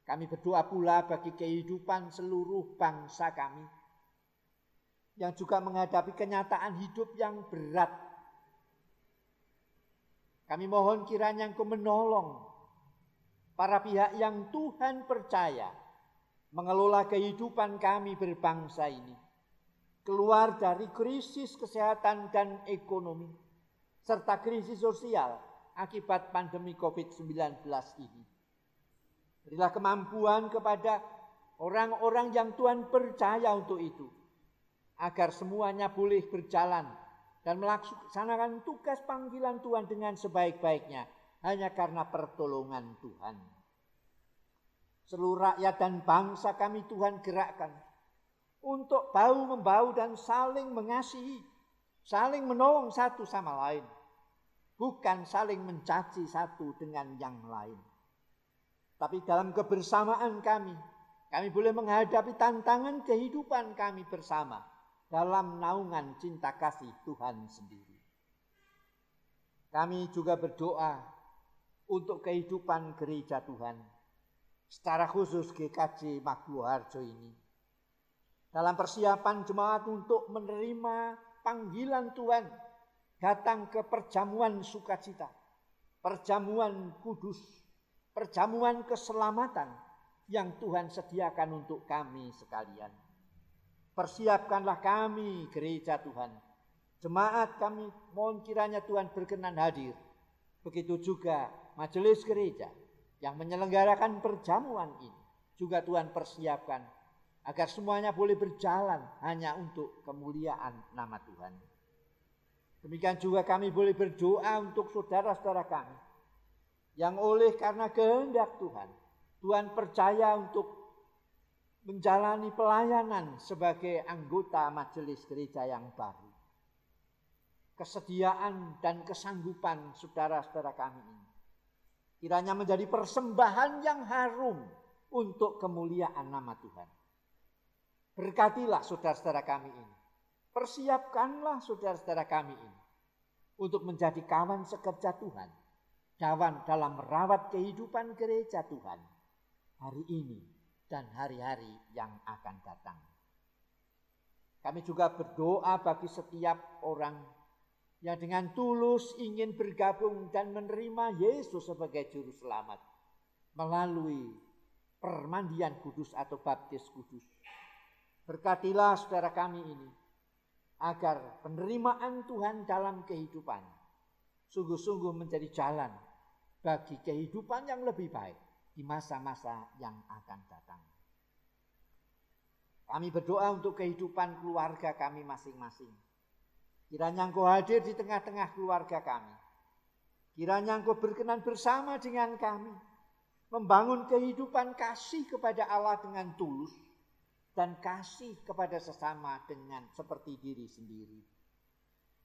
Kami berdoa pula bagi kehidupan seluruh bangsa kami yang juga menghadapi kenyataan hidup yang berat. Kami mohon kiranya Engkau menolong para pihak yang Tuhan percaya mengelola kehidupan kami berbangsa ini, keluar dari krisis kesehatan dan ekonomi, serta krisis sosial akibat pandemi COVID-19 ini. Berilah kemampuan kepada orang-orang yang Tuhan percaya untuk itu, agar semuanya boleh berjalan dan melaksanakan tugas panggilan Tuhan dengan sebaik-baiknya, hanya karena pertolongan Tuhan. Seluruh rakyat dan bangsa kami Tuhan gerakkan untuk bahu-membahu dan saling mengasihi, saling menolong satu sama lain, bukan saling mencaci satu dengan yang lain. Tapi dalam kebersamaan kami boleh menghadapi tantangan kehidupan kami bersama dalam naungan cinta kasih Tuhan sendiri. Kami juga berdoa untuk kehidupan gereja Tuhan, secara khusus GKJ Magloharjo ini, dalam persiapan jemaat untuk menerima panggilan Tuhan datang ke perjamuan sukacita, perjamuan kudus, perjamuan keselamatan yang Tuhan sediakan untuk kami sekalian. Persiapkanlah kami gereja Tuhan, jemaat kami mohon kiranya Tuhan berkenan hadir. Begitu juga majelis gereja yang menyelenggarakan perjamuan ini juga Tuhan persiapkan agar semuanya boleh berjalan hanya untuk kemuliaan nama Tuhan. Demikian juga kami boleh berdoa untuk saudara-saudara kami yang oleh karena kehendak Tuhan percaya untuk menjalani pelayanan sebagai anggota majelis gereja yang baru. Kesediaan dan kesanggupan saudara-saudara kami ini kiranya menjadi persembahan yang harum untuk kemuliaan nama Tuhan. Berkatilah saudara-saudara kami ini. Persiapkanlah saudara-saudara kami ini untuk menjadi kawan sekerja Tuhan, kawan dalam merawat kehidupan gereja Tuhan hari ini dan hari-hari yang akan datang. Kami juga berdoa bagi setiap orang yang dengan tulus ingin bergabung dan menerima Yesus sebagai juru selamat melalui permandian kudus atau baptis kudus. Berkatilah saudara kami ini agar penerimaan Tuhan dalam kehidupan sungguh-sungguh menjadi jalan bagi kehidupan yang lebih baik di masa-masa yang akan datang. Kami berdoa untuk kehidupan keluarga kami masing-masing. Kiranya Engkau hadir di tengah-tengah keluarga kami. Kiranya Engkau berkenan bersama dengan kami, membangun kehidupan kasih kepada Allah dengan tulus, dan kasih kepada sesama dengan seperti diri sendiri.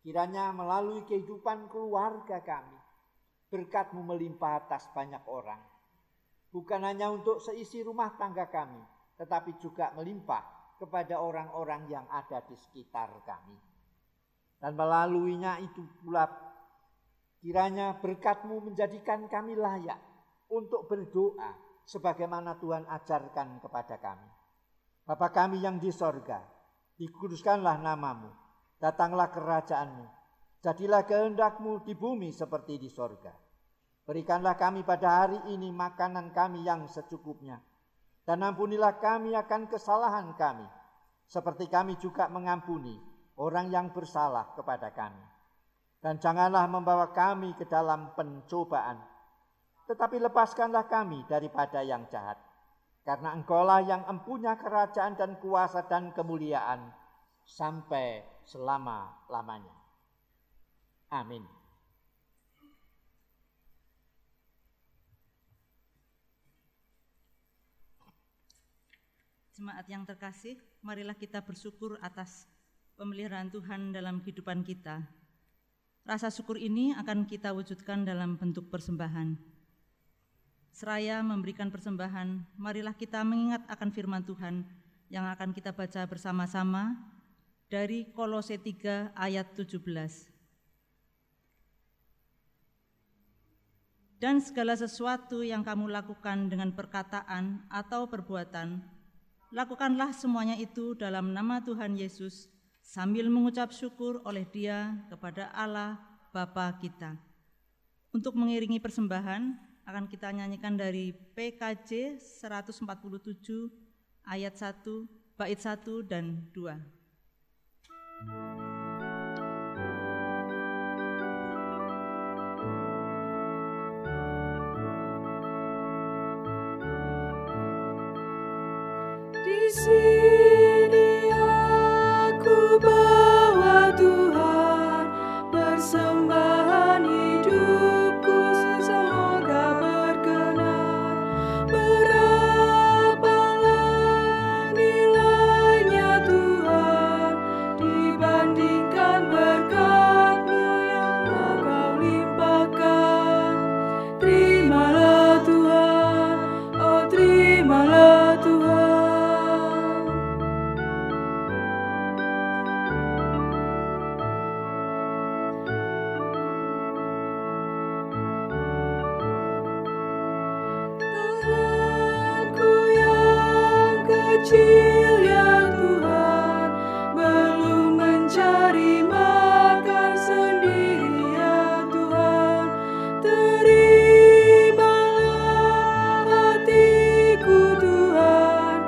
Kiranya melalui kehidupan keluarga kami, berkat-Mu melimpah atas banyak orang. Bukan hanya untuk seisi rumah tangga kami, tetapi juga melimpah kepada orang-orang yang ada di sekitar kami. Dan melaluinya itu pula, kiranya berkat-Mu menjadikan kami layak untuk berdoa sebagaimana Tuhan ajarkan kepada kami. Bapa kami yang di sorga, dikuduskanlah nama-Mu, datanglah kerajaan-Mu, jadilah kehendak-Mu di bumi seperti di sorga. Berikanlah kami pada hari ini makanan kami yang secukupnya, dan ampunilah kami akan kesalahan kami, seperti kami juga mengampuni orang yang bersalah kepada kami. Dan janganlah membawa kami ke dalam pencobaan, tetapi lepaskanlah kami daripada yang jahat. Karena Engkaulah yang empunya kerajaan dan kuasa dan kemuliaan sampai selama-lamanya. Amin. Jemaat yang terkasih, marilah kita bersyukur atas pemeliharaan Tuhan dalam kehidupan kita. Rasa syukur ini akan kita wujudkan dalam bentuk persembahan. Seraya memberikan persembahan, marilah kita mengingat akan firman Tuhan yang akan kita baca bersama-sama dari Kolose 3 ayat 17. Dan segala sesuatu yang kamu lakukan dengan perkataan atau perbuatan, lakukanlah semuanya itu dalam nama Tuhan Yesus, sambil mengucap syukur oleh Dia kepada Allah Bapa kita. Untuk mengiringi persembahan, akan kita nyanyikan dari PKJ 147 ayat 1, bait 1 dan 2. Di sini aku bawa Tuhan persembahan hidupku, semoga berkenan. Berapalah nilainya Tuhan dibandingkan berkat-Mu yang Kau limpahkan. Terimalah Tuhan, oh terimalah Tuhan. Tanganku yang kecil ya Tuhan, belum mencari makan sendiri ya Tuhan. Terimalah hatiku Tuhan,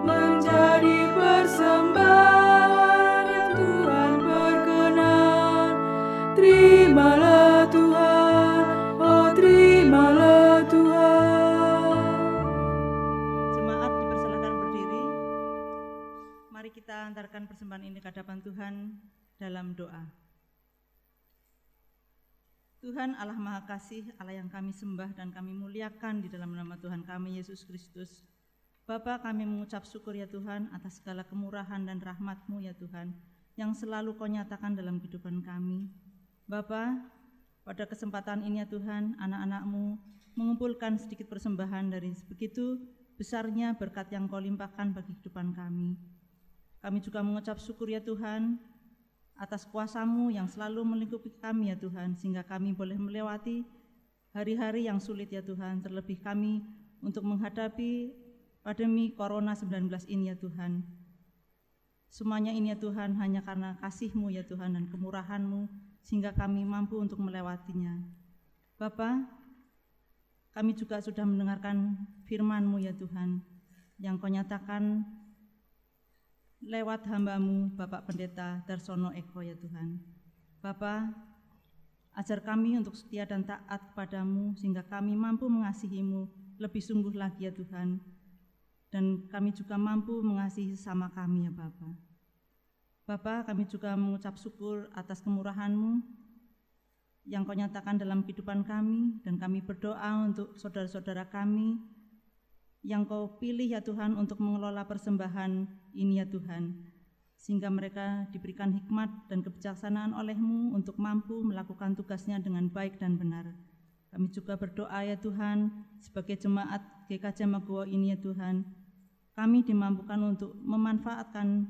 menjadi persembahan yang Tuhan berkenan. Terimalah Tuhan, oh terimalah Tuhan. Jemaat dipersilakan berdiri. Mari kita antarkan persembahan ini ke hadapan Tuhan dalam doa. Tuhan Allah Maha Kasih, Allah yang kami sembah dan kami muliakan di dalam nama Tuhan kami Yesus Kristus. Bapa, kami mengucap syukur ya Tuhan atas segala kemurahan dan rahmat-Mu ya Tuhan, yang selalu Kau nyatakan dalam kehidupan kami. Bapa, pada kesempatan ini ya Tuhan, anak-anak-Mu mengumpulkan sedikit persembahan dari begitu besarnya berkat yang Kau limpahkan bagi kehidupan kami. Kami juga mengucap syukur ya Tuhan atas kuasa-Mu yang selalu melingkupi kami ya Tuhan, sehingga kami boleh melewati hari-hari yang sulit ya Tuhan, terlebih kami untuk menghadapi pandemi Corona 19 ini ya Tuhan. Semuanya ini ya Tuhan hanya karena kasih-Mu ya Tuhan dan kemurahan-Mu, sehingga kami mampu untuk melewatinya. Bapa, kami juga sudah mendengarkan firman-Mu ya Tuhan, yang Kau nyatakan lewat hamba-Mu Bapak Pendeta Darsono Eko ya Tuhan. Bapa, ajar kami untuk setia dan taat kepadamu sehingga kami mampu mengasihi-Mu lebih sungguh lagi ya Tuhan. Dan kami juga mampu mengasihi sesama kami ya Bapa. Bapa, kami juga mengucap syukur atas kemurahan-Mu yang Kau nyatakan dalam kehidupan kami, dan kami berdoa untuk saudara-saudara kami yang Kau pilih ya Tuhan untuk mengelola persembahan ini ya Tuhan, sehingga mereka diberikan hikmat dan kebijaksanaan oleh-Mu untuk mampu melakukan tugasnya dengan baik dan benar. Kami juga berdoa ya Tuhan, sebagai jemaat GKJ Magowo ini ya Tuhan, kami dimampukan untuk memanfaatkan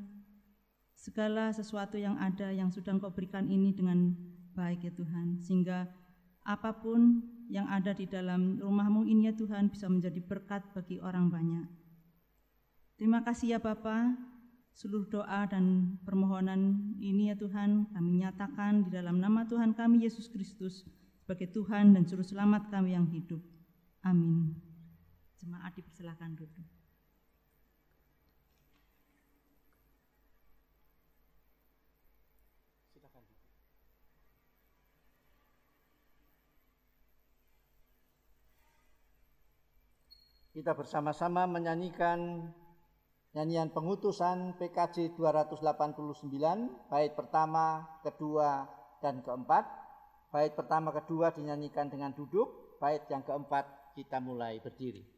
segala sesuatu yang ada yang sudah Engkau berikan ini dengan baik ya Tuhan, sehingga apapun yang ada di dalam rumah-Mu ini ya Tuhan bisa menjadi berkat bagi orang banyak. Terima kasih ya Bapa, seluruh doa dan permohonan ini ya Tuhan kami nyatakan di dalam nama Tuhan kami Yesus Kristus sebagai Tuhan dan Juru Selamat kami yang hidup. Amin. Jemaat dipersilakan duduk. Kita bersama-sama menyanyikan nyanyian pengutusan PKJ 289, bait pertama, kedua, dan keempat. Bait pertama, kedua dinyanyikan dengan duduk, bait yang keempat kita mulai berdiri.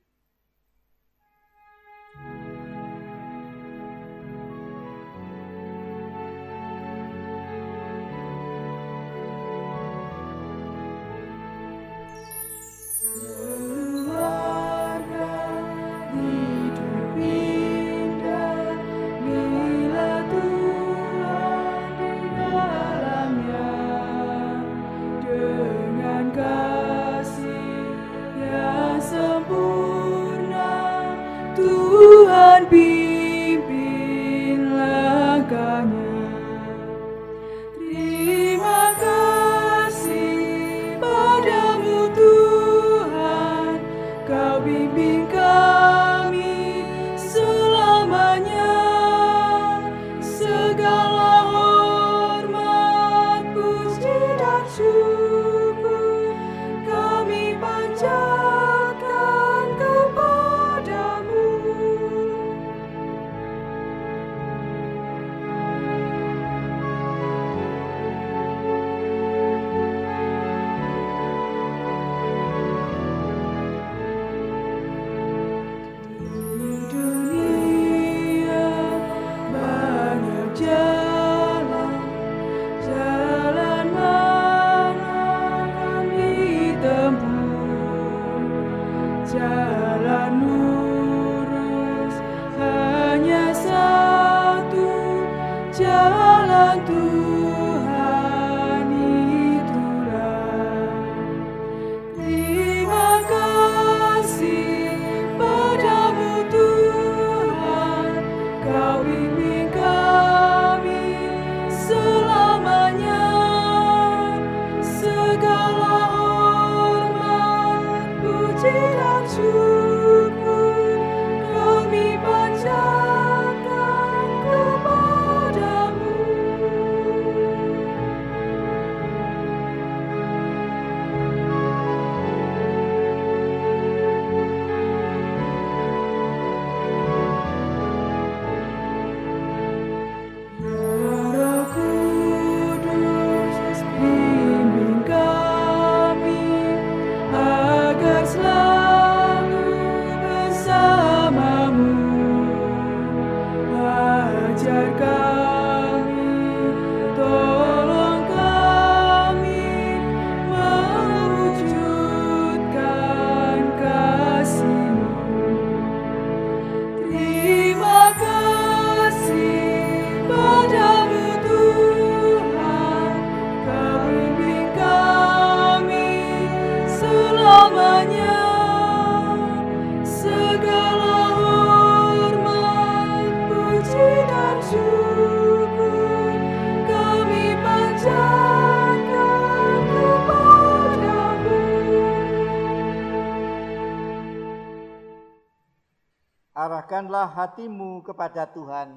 Arahkanlah hatimu kepada Tuhan.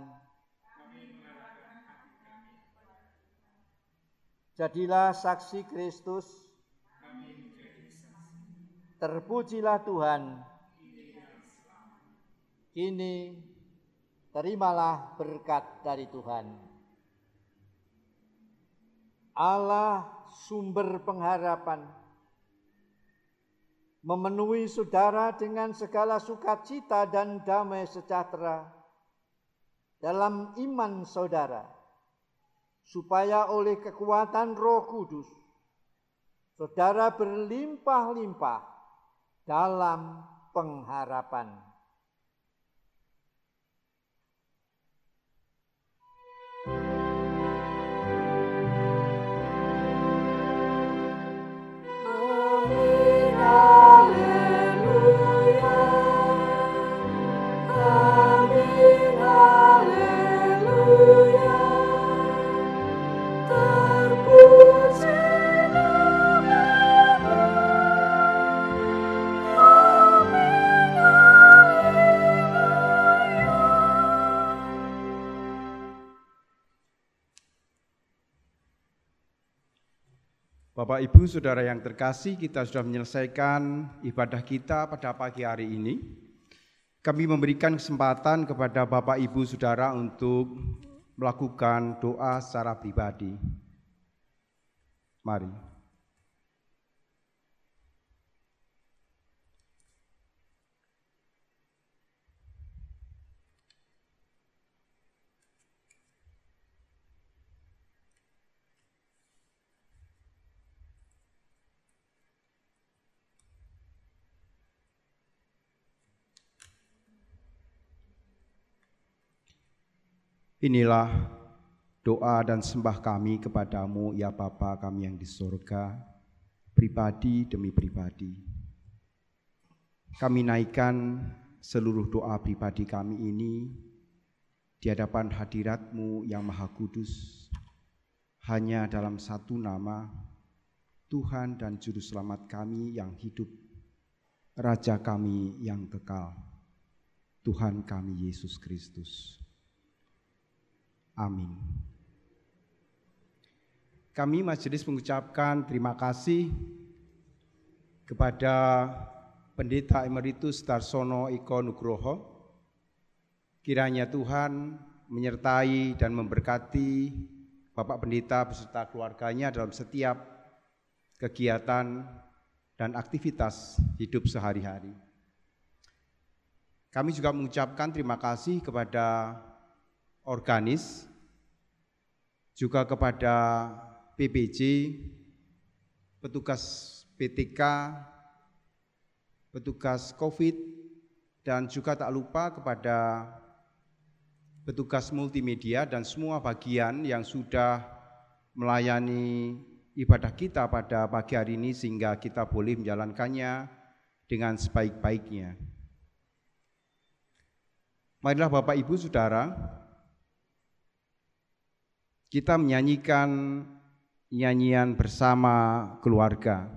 Jadilah saksi Kristus. Terpujilah Tuhan. Kini terimalah berkat dari Tuhan. Allah sumber pengharapan, memenuhi saudara dengan segala sukacita dan damai sejahtera dalam iman saudara, supaya oleh kekuatan Roh Kudus, saudara berlimpah-limpah dalam pengharapan. Bapak, Ibu, Saudara yang terkasih, kita sudah menyelesaikan ibadah kita pada pagi hari ini. Kami memberikan kesempatan kepada Bapak, Ibu, Saudara untuk melakukan doa secara pribadi. Mari. Inilah doa dan sembah kami kepadamu, ya Bapa kami yang di surga, pribadi demi pribadi. Kami naikkan seluruh doa pribadi kami ini di hadapan hadirat-Mu yang Maha Kudus, hanya dalam satu nama, Tuhan dan Juru Selamat kami yang hidup, Raja kami yang kekal, Tuhan kami Yesus Kristus. Amin. Kami majelis mengucapkan terima kasih kepada Pendeta Emeritus Darsono Iko Nugroho. Kiranya Tuhan menyertai dan memberkati Bapak Pendeta beserta keluarganya dalam setiap kegiatan dan aktivitas hidup sehari-hari. Kami juga mengucapkan terima kasih kepada organis, juga kepada PPJ, petugas PTK, petugas COVID, dan juga tak lupa kepada petugas multimedia dan semua bagian yang sudah melayani ibadah kita pada pagi hari ini sehingga kita boleh menjalankannya dengan sebaik-baiknya. Marilah Bapak, Ibu, Saudara, kita menyanyikan nyanyian bersama keluarga.